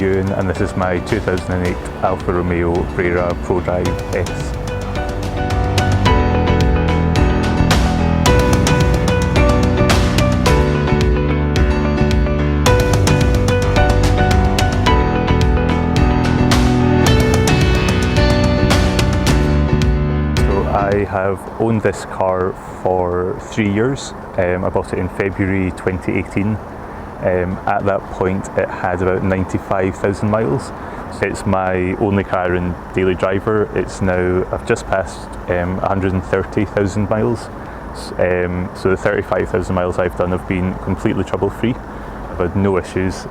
Ewan and this is my 2008 Alfa Romeo Brera Prodrive S. I have owned this car for 3 years. I bought it in February 2018. At that point it had about 95,000 miles. It's my only car and daily driver. It's now, I've just passed 130,000 miles. So the 35,000 miles I've done have been completely trouble free. I've had no issues,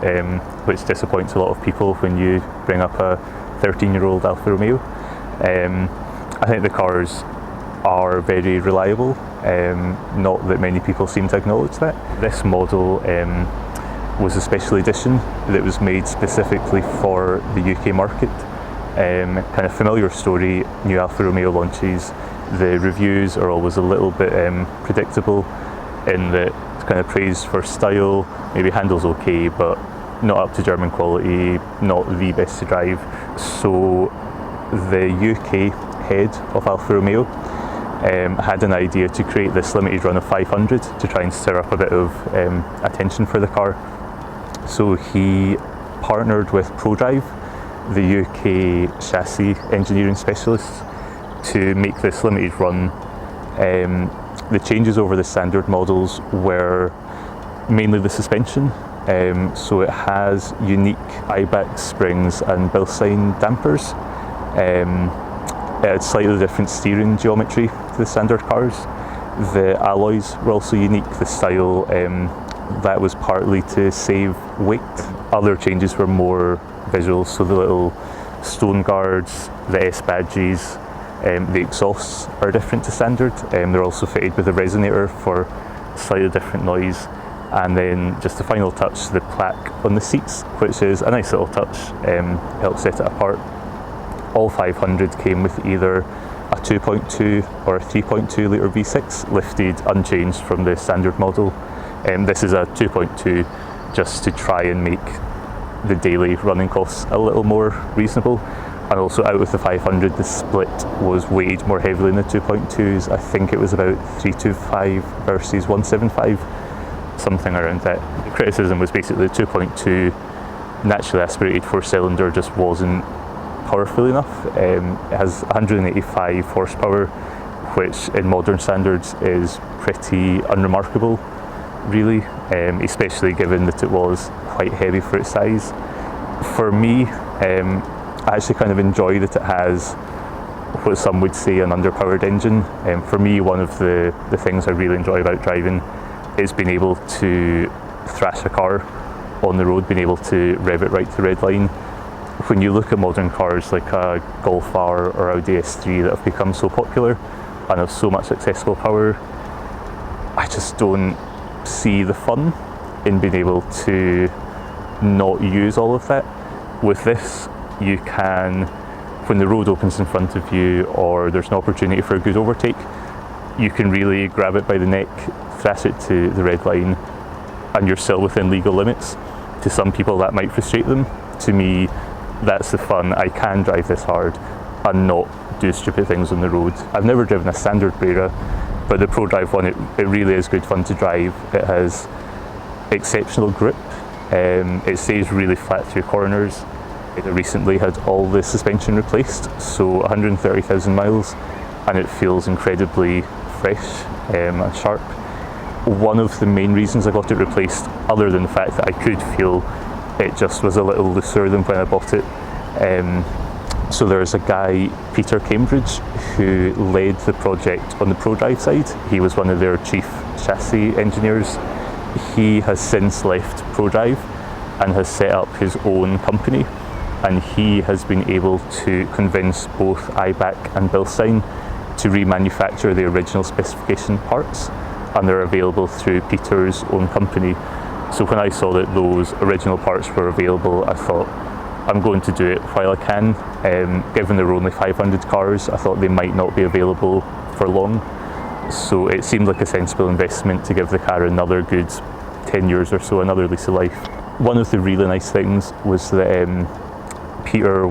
which disappoints a lot of people when you bring up a 13-year-old Alfa Romeo. I think the cars are very reliable, not that many people seem to acknowledge that. This model was a special edition that was made specifically for the UK market. Kind of familiar story, new Alfa Romeo launches, the reviews are always a little bit predictable in that it's kind of praised for style, maybe handles okay, but not up to German quality, not the best to drive. So the UK head of Alfa Romeo had an idea to create this limited run of 500 to try and stir up a bit of attention for the car. So he partnered with Prodrive, the UK chassis engineering specialists, to make this limited run. The changes over the standard models were mainly the suspension. So it has unique IBAC springs and Bilstein dampers. It had slightly different steering geometry to the standard cars. The alloys were also unique. The style, that was partly to save weight. Other changes were more visual, so the little stone guards, the S badges, the exhausts are different to standard. They're also fitted with a resonator for slightly different noise. And then just the final touch, the plaque on the seats, which is a nice little touch, helps set it apart. All 500 came with either a 2.2 or a 3.2 litre V6, lifted unchanged from the standard model. This is a 2.2 just to try and make the daily running costs a little more reasonable. And also out with the 500, the split was weighted more heavily in the 2.2s. I think it was about 325 versus 175, something around that. The criticism was basically the 2.2 naturally aspirated 4-cylinder just wasn't powerful enough. It has 185 horsepower, which in modern standards is pretty unremarkable, really, especially given that it was quite heavy for its size. For me, I actually kind of enjoy that it has what some would say an underpowered engine. For me, one of the things I really enjoy about driving is being able to thrash a car on the road, being able to rev it right to the red line. When you look at modern cars like a Golf R or Audi S3 that have become so popular and have so much accessible power, I just don't see the fun in being able to not use all of that. With this, you can, when the road opens in front of you or there's an opportunity for a good overtake, you can really grab it by the neck, thrash it to the red line, and you're still within legal limits. To some people that might frustrate them. To me, that's the fun. I can drive this hard and not do stupid things on the road. I've never driven a standard Brera, but the Prodrive one, it really is good fun to drive. It has exceptional grip. It stays really flat through corners. It recently had all the suspension replaced, so 130,000 miles, and it feels incredibly fresh and sharp. One of the main reasons I got it replaced, other than the fact that I could feel it just was a little looser than when I bought it. So there's a guy, Peter Cambridge, who led the project on the Prodrive side. He was one of their chief chassis engineers. He has since left Prodrive and has set up his own company, and he has been able to convince both IBAC and Bilstein to remanufacture the original specification parts, and they're available through Peter's own company. So when I saw that those original parts were available, I thought, I'm going to do it while I can. Given there were only 500 cars, I thought they might not be available for long. So it seemed like a sensible investment to give the car another good 10 years or so, another lease of life. One of the really nice things was that Peter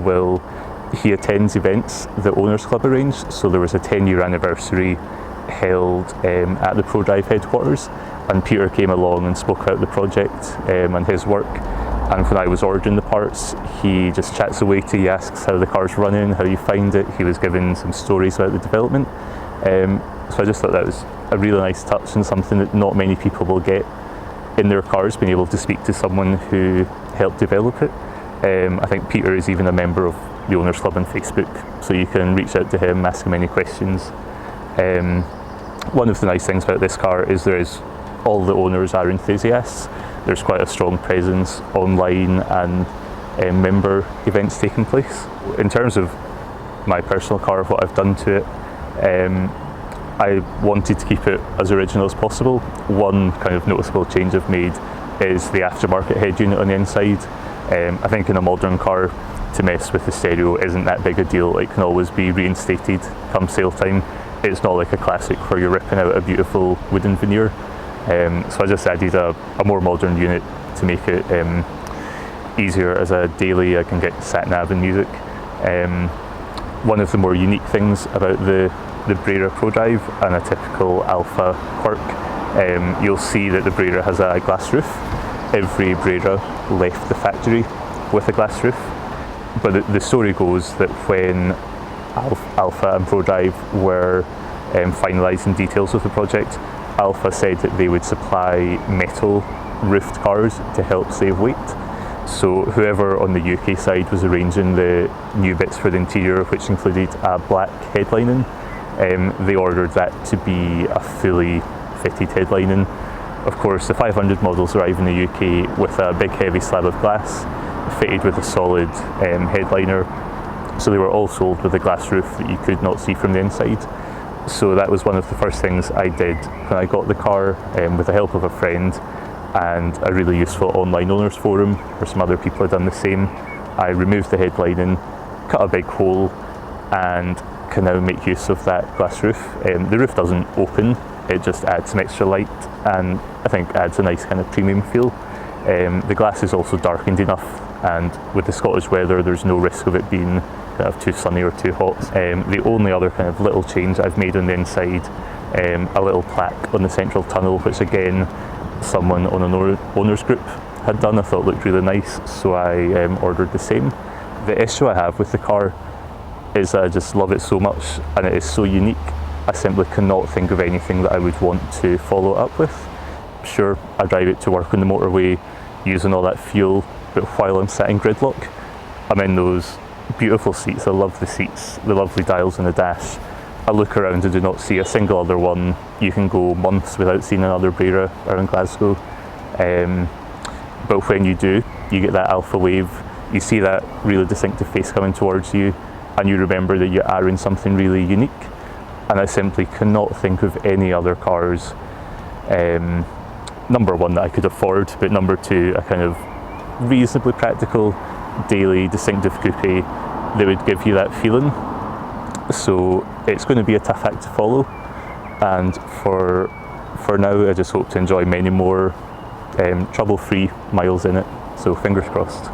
he attends events the Owners Club arranged. So there was a 10-year anniversary held at the Prodrive headquarters, and Peter came along and spoke about the project and his work. And when I was ordering the parts, he just chats away to you, asks how the car's running, how you find it. He was giving some stories about the development. So I just thought that was a really nice touch, and something that not many people will get in their cars, being able to speak to someone who helped develop it. I think Peter is even a member of the Owners Club on Facebook, so you can reach out to him, ask him any questions. One of the nice things about this car is all the owners are enthusiasts. There's quite a strong presence online and member events taking place. In terms of my personal car, what I've done to it, I wanted to keep it as original as possible. One kind of noticeable change I've made is the aftermarket head unit on the inside. I think in a modern car, to mess with the stereo isn't that big a deal. It can always be reinstated come sale time. It's not like a classic where you're ripping out a beautiful wooden veneer. So I just added a more modern unit to make it easier as a daily. I can get sat nav and music. One of the more unique things about the Brera Prodrive and a typical Alfa quirk, you'll see that the Brera has a glass roof. Every Brera left the factory with a glass roof, but the story goes that when Alfa and Prodrive were finalising details of the project, Alfa said that they would supply metal roofed cars to help save weight. So whoever on the UK side was arranging the new bits for the interior, which included a black headlining, they ordered that to be a fully fitted headlining. Of course, the 500 models arrive in the UK with a big heavy slab of glass, fitted with a solid headliner. So they were all sold with a glass roof that you could not see from the inside. So that was one of the first things I did when I got the car, with the help of a friend and a really useful online owners forum where some other people had done the same. I removed the headlining, cut a big hole, and can now make use of that glass roof. The roof doesn't open, it just adds some extra light and I think adds a nice kind of premium feel. The glass is also darkened enough, and with the Scottish weather there's no risk of it being kind of too sunny or too hot. The only other kind of little change I've made on the inside, a little plaque on the central tunnel, which again someone on an owners group had done, I thought looked really nice, so I ordered the same. The issue I have with the car is that I just love it so much and it is so unique. I simply cannot think of anything that I would want to follow up with. Sure, I drive it to work on the motorway using all that fuel, but while I'm sat in gridlock, I'm in those beautiful seats. I love the seats, the lovely dials on the dash. I look around and do not see a single other one. You can go months without seeing another Brera around Glasgow. But when you do, you get that Alfa wave, you see that really distinctive face coming towards you, and you remember that you are in something really unique. And I simply cannot think of any other cars, number one, that I could afford, but number two, a kind of reasonably practical, daily, distinctive coupe that would give you that feeling. So it's going to be a tough act to follow, and for now I just hope to enjoy many more trouble-free miles in it, so fingers crossed.